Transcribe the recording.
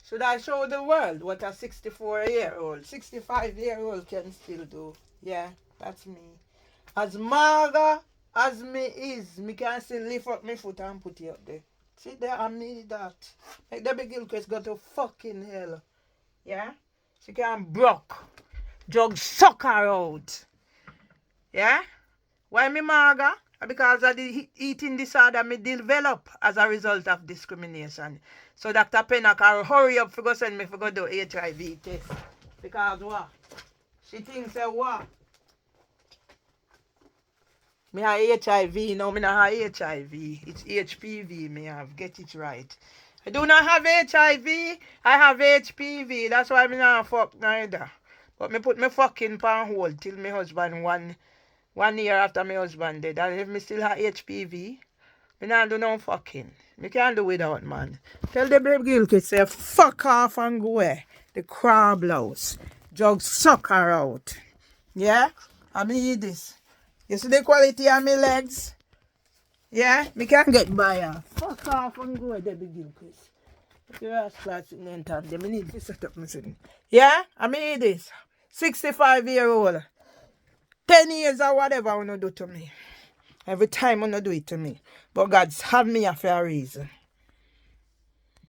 Should I show the world what a 64-year-old, 65-year-old can still do? Yeah, that's me. As maga as me is, me can still lift up my foot and put it up there. See there, I need that. Make the big Gilchrist go to fucking hell. Yeah? She can broke. Jug suck her out. Yeah? Why me maga? Because of the eating disorder me develop as a result of discrimination. So Dr. Pennock will hurry up for go send me for go do HIV test. Because what? She thinks that what? Me have HIV, now me not have HIV. It's HPV me have. Get it right. I do not have HIV. I have HPV. That's why me not fuck neither. But me put me fucking pan hold till my husband 1 year after my husband dead. And if me still have HPV, me not do no fucking. Me can't do without, man. Tell the baby girl to say fuck off and go away. The crab blouse. Jug suck her out. Yeah? I mean this. You see the quality of my legs? Yeah? Me can't get by her. Fuck off and go away, Debbie Gilchrist. Your ass class in the entire day. Me need to set up my thing. Yeah? I mean this. 65-year-old. 10 years or whatever wanna do to me. Every time wanna do it to me. But God's have me for a reason.